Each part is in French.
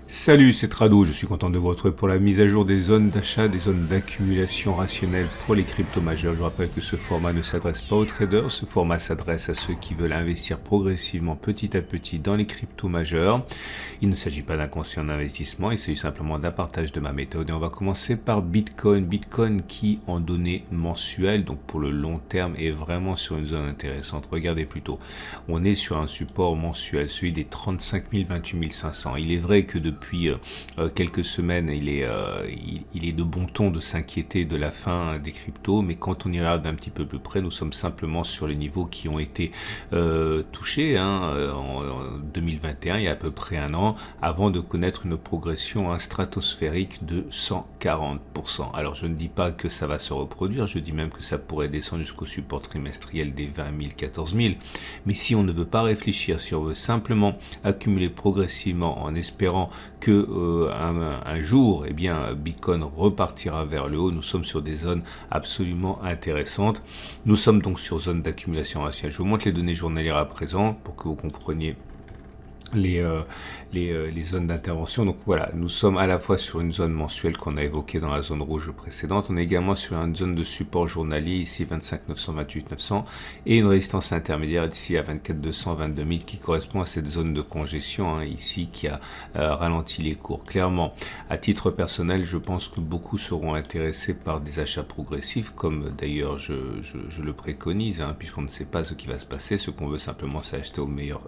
Salut, c'est Trado, je suis content de vous retrouver pour la mise à jour des zones d'achat, des zones d'accumulation rationnelle pour les cryptos majeurs. Je vous rappelle que ce format ne s'adresse pas aux traders, ce format s'adresse à ceux qui veulent investir progressivement petit à petit dans les cryptos majeurs. Il ne s'agit pas d'un conseil en investissement, il s'agit simplement d'un partage de ma méthode et on va commencer par Bitcoin. Bitcoin qui en données mensuelles, donc pour le long terme, est vraiment sur une zone intéressante. Regardez plutôt, on est sur un support mensuel, celui des 35 000, 28 500. Il est vrai que depuis quelques semaines, il est de bon ton de s'inquiéter de la fin des cryptos, mais quand on y regarde d'un petit peu plus près, nous sommes simplement sur les niveaux qui ont été touchés en 2021, il y a à peu près un an, avant de connaître une progression stratosphérique de 140%. Alors je ne dis pas que ça va se reproduire, je dis même que ça pourrait descendre jusqu'au support trimestriel des 20 000, 14 000, mais si on ne veut pas réfléchir, si on veut simplement accumuler progressivement en espérant que un jour Bitcoin repartira vers le haut, nous sommes sur des zones absolument intéressantes. Nous sommes donc sur zone d'accumulation rationnelle. Je vous montre les données journalières à présent pour que vous compreniez les zones d'intervention. Donc voilà, nous sommes à la fois sur une zone mensuelle qu'on a évoquée dans la zone rouge précédente, on est également sur une zone de support journalier ici 25 900, 28 900 et une résistance intermédiaire d'ici à 24 200, 22 000 qui correspond à cette zone de congestion ici qui a ralenti les cours. Clairement, à titre personnel, je pense que beaucoup seront intéressés par des achats progressifs comme d'ailleurs je le préconise puisqu'on ne sait pas ce qui va se passer, ce qu'on veut simplement c'est acheter au meilleur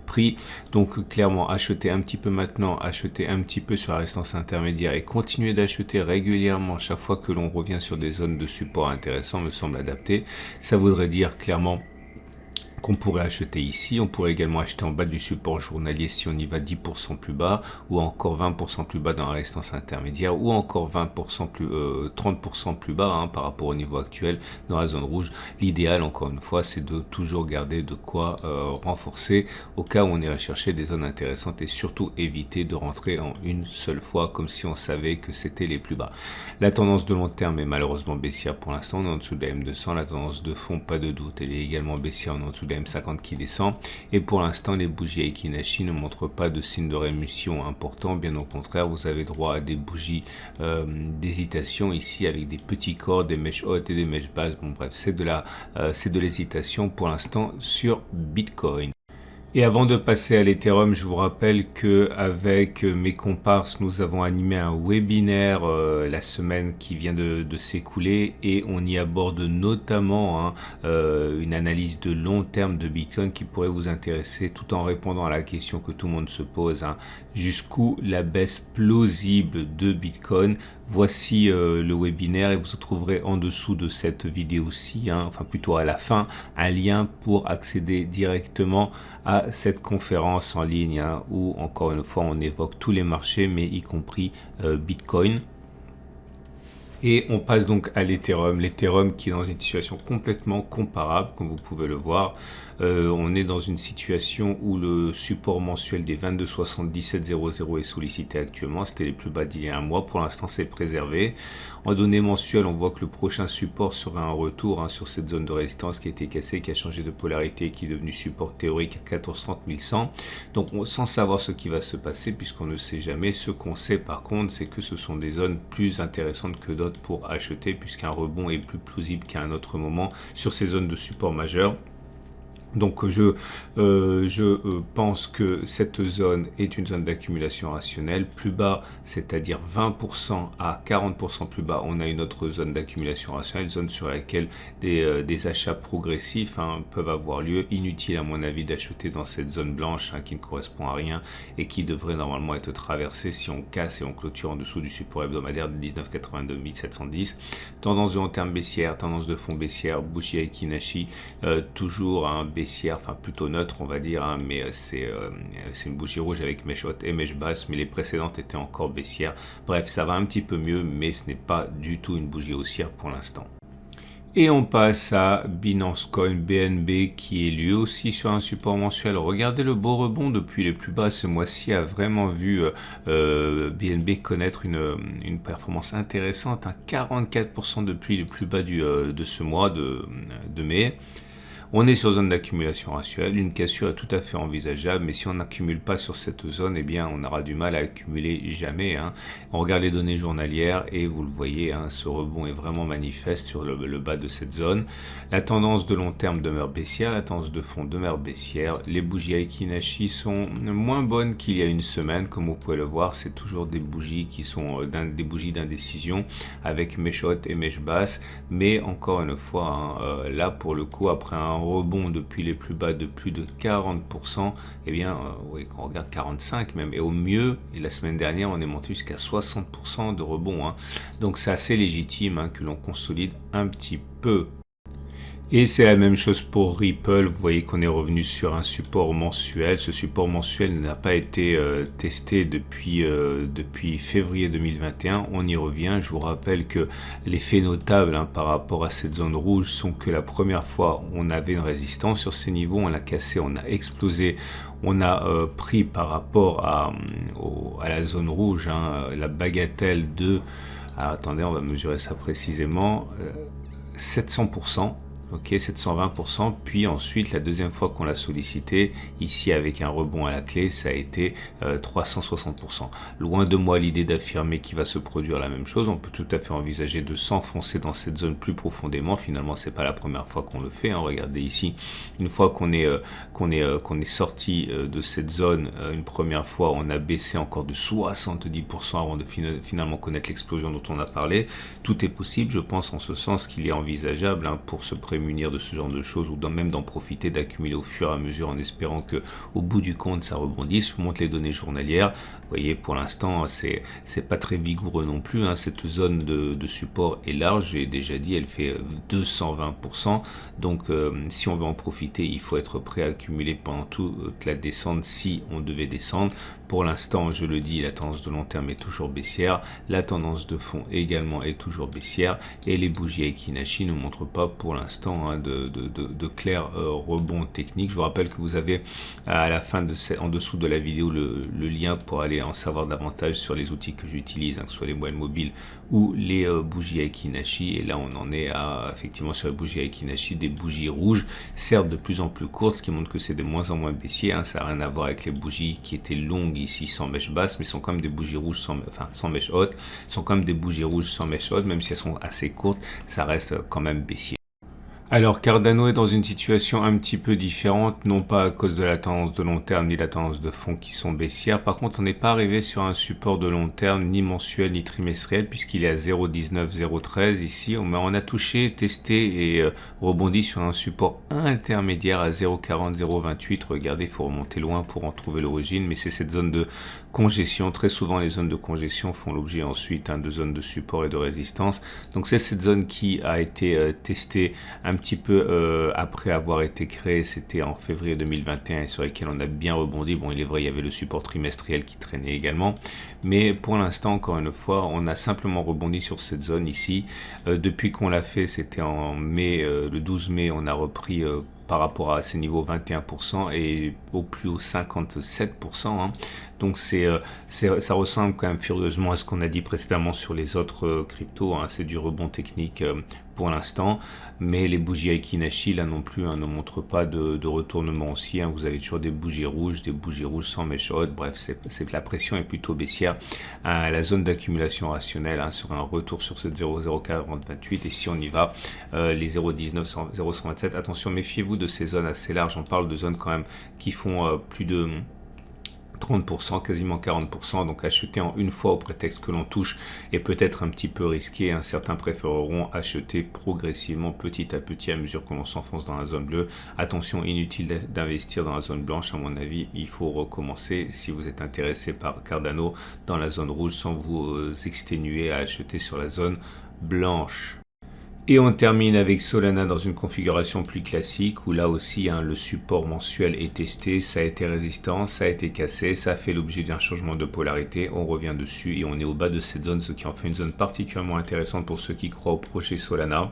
prix. Donc clairement acheter un petit peu maintenant, acheter un petit peu sur la résistance intermédiaire et continuer d'acheter régulièrement chaque fois que l'on revient sur des zones de support intéressants me semble adapté. Ça voudrait dire clairement qu'on pourrait acheter ici, on pourrait également acheter en bas du support journalier si on y va 10% plus bas, ou encore 20% plus bas dans la résistance intermédiaire, ou encore 30% plus bas par rapport au niveau actuel dans la zone rouge. L'idéal, encore une fois, c'est de toujours garder de quoi renforcer au cas où on irait chercher des zones intéressantes et surtout éviter de rentrer en une seule fois comme si on savait que c'était les plus bas. La tendance de long terme est malheureusement baissière pour l'instant, on est en dessous de la M200, la tendance de fond, pas de doute, elle est également baissière, on est en dessous de la M50 qui descend et pour l'instant les bougies Aiki-Nashi ne montrent pas de signe de rémission important, bien au contraire vous avez droit à des bougies d'hésitation ici avec des petits corps, des mèches hautes et des mèches basses. Bon bref, c'est de l'hésitation pour l'instant sur Bitcoin. Et avant de passer à l'Ethereum, je vous rappelle que avec mes comparses, nous avons animé un webinaire la semaine qui vient de s'écouler et on y aborde notamment une analyse de long terme de Bitcoin qui pourrait vous intéresser tout en répondant à la question que tout le monde se pose, jusqu'où la baisse plausible de Bitcoin. Voici le webinaire et vous trouverez en dessous de cette vidéo-ci, enfin plutôt à la fin, un lien pour accéder directement à cette conférence en ligne où encore une fois on évoque tous les marchés mais y compris Bitcoin. Et on passe donc à l'Ethereum. L'Ethereum qui est dans une situation complètement comparable, comme vous pouvez le voir. On est dans une situation où le support mensuel des 22,77,00 est sollicité actuellement. C'était les plus bas d'il y a un mois. Pour l'instant, c'est préservé. En données mensuelles, on voit que le prochain support sera un retour sur cette zone de résistance qui a été cassée, qui a changé de polarité, qui est devenu support théorique à 14,30 100. Donc, sans savoir ce qui va se passer, puisqu'on ne sait jamais. Ce qu'on sait par contre, c'est que ce sont des zones plus intéressantes que d'autres pour acheter puisqu'un rebond est plus plausible qu'à un autre moment sur ces zones de support majeur. Donc je pense que cette zone est une zone d'accumulation rationnelle. Plus bas, c'est-à-dire 20% à 40% plus bas, on a une autre zone d'accumulation rationnelle, zone sur laquelle des achats progressifs peuvent avoir lieu. Inutile à mon avis d'acheter dans cette zone blanche qui ne correspond à rien et qui devrait normalement être traversée si on casse et on clôture en dessous du support hebdomadaire de 19,82 710. Tendance de long terme baissière, tendance de fond baissière, bougie Aiki-Nashi, toujours baissière, enfin plutôt neutre on va dire, mais c'est une bougie rouge avec mèche haute et mèche basse, mais les précédentes étaient encore baissières. Bref, ça va un petit peu mieux, mais ce n'est pas du tout une bougie haussière pour l'instant. Et on passe à Binance Coin BNB qui est lui aussi sur un support mensuel. Regardez le beau rebond depuis les plus bas ce mois-ci a vraiment vu BNB connaître une performance intéressante, 44% depuis les plus bas de ce mois de mai. On est sur zone d'accumulation rationnelle, une cassure est tout à fait envisageable, mais si on n'accumule pas sur cette zone, eh bien on aura du mal à accumuler jamais. On regarde les données journalières et vous le voyez, ce rebond est vraiment manifeste sur le bas de cette zone. La tendance de long terme demeure baissière, la tendance de fond demeure baissière. Les bougies Aiki Nashi sont moins bonnes qu'il y a une semaine, comme vous pouvez le voir, c'est toujours des bougies qui sont des bougies d'indécision avec mèche haute et mèche basse, mais encore une fois, là pour le coup, après un rebond depuis les plus bas de plus de 40%, eh bien, oui, quand on regarde 45 même, et au mieux, et la semaine dernière, on est monté jusqu'à 60% de rebond. Donc c'est assez légitime que l'on consolide un petit peu. Et c'est la même chose pour Ripple, vous voyez qu'on est revenu sur un support mensuel. Ce support mensuel n'a pas été testé depuis février 2021, on y revient. Je vous rappelle que les faits notables par rapport à cette zone rouge sont que la première fois on avait une résistance sur ces niveaux, on l'a cassé, on a explosé, on a pris par rapport à la zone rouge, la bagatelle de, attendez on va mesurer ça précisément, 700%. Ok, 720%, puis ensuite la deuxième fois qu'on l'a sollicité, ici avec un rebond à la clé, ça a été 360%. Loin de moi l'idée d'affirmer qu'il va se produire la même chose, on peut tout à fait envisager de s'enfoncer dans cette zone plus profondément, finalement c'est pas la première fois qu'on le fait, regardez ici, une fois qu'on est sorti de cette zone, une première fois on a baissé encore de 70% avant de finalement connaître l'explosion dont on a parlé. Tout est possible, je pense en ce sens qu'il est envisageable pour se prémunir de ce genre de choses ou même d'en profiter, d'accumuler au fur et à mesure en espérant que au bout du compte ça rebondisse. Je vous montre les données journalières, vous voyez pour l'instant c'est pas très vigoureux non plus, cette zone de support est large, j'ai déjà dit, elle fait 220%, donc si on veut en profiter il faut être prêt à accumuler pendant toute la descente si on devait descendre. Pour l'instant, je le dis, la tendance de long terme est toujours baissière, la tendance de fond également est toujours baissière et les bougies Aiki Nashi ne montrent pas pour l'instant de clairs rebonds techniques. Je vous rappelle que vous avez à la fin en dessous de la vidéo le lien pour aller en savoir davantage sur les outils que j'utilise, que ce soit les moyennes mobiles ou les bougies Aiki Nashi. Et là, on en est effectivement sur les bougies Aiki Nashi, des bougies rouges, certes de plus en plus courtes, ce qui montre que c'est de moins en moins baissier. Ça n'a rien à voir avec les bougies qui étaient longues ici sans mèche basse, mais sont comme des bougies rouges sans mèche haute, sont comme des bougies rouges sans mèche haute, même si elles sont assez courtes, ça reste quand même baissier. Alors Cardano est dans une situation un petit peu différente, non pas à cause de la tendance de long terme ni la tendance de fond qui sont baissières. Par contre, on n'est pas arrivé sur un support de long terme, ni mensuel ni trimestriel, puisqu'il est à 0,19-0,13 ici. On a touché, testé et rebondi sur un support intermédiaire à 0,40-0,28. Regardez, il faut remonter loin pour en trouver l'origine, mais c'est cette zone de congestion. Très souvent, les zones de congestion font l'objet ensuite de zones de support et de résistance. Donc c'est cette zone qui a été testée un petit peu après avoir été créé, c'était en février 2021 et sur lequel on a bien rebondi. Bon, il est vrai, il y avait le support trimestriel qui traînait également, mais pour l'instant, encore une fois, on a simplement rebondi sur cette zone ici. Depuis qu'on l'a fait, c'était en mai, le 12 mai, on a repris par rapport à ces niveaux 21% et au plus haut 57%. Donc ça ressemble quand même furieusement à ce qu'on a dit précédemment sur les autres cryptos. C'est du rebond technique pour l'instant, mais les bougies Aiki Nashi là non plus ne montrent pas de retournement aussi. Vous avez toujours des bougies rouges sans mèche haute. Bref, c'est que la pression est plutôt baissière. La zone d'accumulation rationnelle sur un retour sur cette 0,0428 et si on y va, les 0,19, 0,127. Attention, méfiez-vous de ces zones assez larges. On parle de zones quand même qui font plus de 30%, quasiment 40%, donc acheter en une fois au prétexte que l'on touche est peut-être un petit peu risqué. Certains préféreront acheter progressivement, petit à petit, à mesure que l'on s'enfonce dans la zone bleue. Attention, inutile d'investir dans la zone blanche, à mon avis, il faut recommencer si vous êtes intéressé par Cardano dans la zone rouge sans vous exténuer à acheter sur la zone blanche. Et on termine avec Solana dans une configuration plus classique où là aussi le support mensuel est testé, ça a été résistant, ça a été cassé, ça a fait l'objet d'un changement de polarité, on revient dessus et on est au bas de cette zone, ce qui en fait une zone particulièrement intéressante pour ceux qui croient au projet Solana.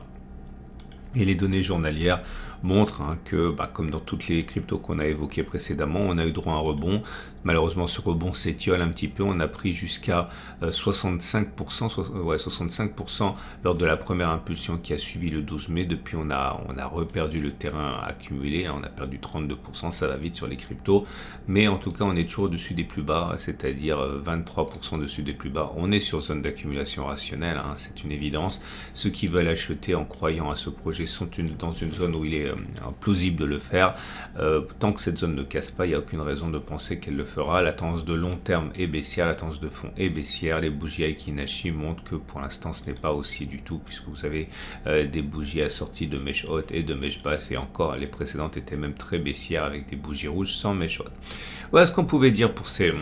Et les données journalières montre que, comme dans toutes les cryptos qu'on a évoquées précédemment, on a eu droit à un rebond. Malheureusement, ce rebond s'étiole un petit peu. On a pris jusqu'à 65% lors de la première impulsion qui a suivi le 12 mai. Depuis, on a reperdu le terrain accumulé. On a perdu 32%. Ça va vite sur les cryptos. Mais en tout cas, on est toujours au-dessus des plus bas, c'est-à-dire 23% dessus des plus bas. On est sur zone d'accumulation rationnelle, c'est une évidence. Ceux qui veulent acheter en croyant à ce projet sont dans une zone où il est plausible de le faire. Tant que cette zone ne casse pas, il n'y a aucune raison de penser qu'elle le fera. La tendance de long terme est baissière, la tendance de fond est baissière. Les bougies Aiki Nashi montrent que pour l'instant ce n'est pas aussi du tout, puisque vous avez des bougies assorties de mèches hautes et de mèches basses, et encore les précédentes étaient même très baissières avec des bougies rouges sans mèches hautes. Voilà ce qu'on pouvait dire pour ces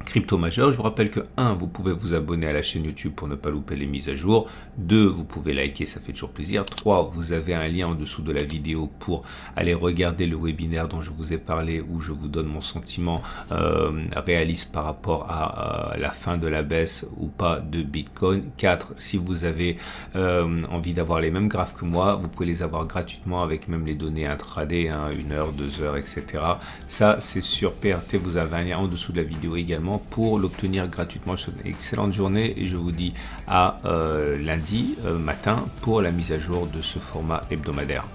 crypto majeur. Je vous rappelle que 1, vous pouvez vous abonner à la chaîne YouTube pour ne pas louper les mises à jour. 2, vous pouvez liker, ça fait toujours plaisir. 3, vous avez un lien en dessous de la vidéo pour aller regarder le webinaire dont je vous ai parlé, où je vous donne mon sentiment réaliste par rapport à la fin de la baisse ou pas de Bitcoin. 4, si vous avez envie d'avoir les mêmes graphes que moi, vous pouvez les avoir gratuitement avec même les données intraday, 1 heure, 2 heures, etc. Ça, c'est sur PRT. Vous avez un lien en dessous de la vidéo également pour l'obtenir gratuitement. Je vous souhaite une excellente journée et je vous dis à lundi matin pour la mise à jour de ce format hebdomadaire.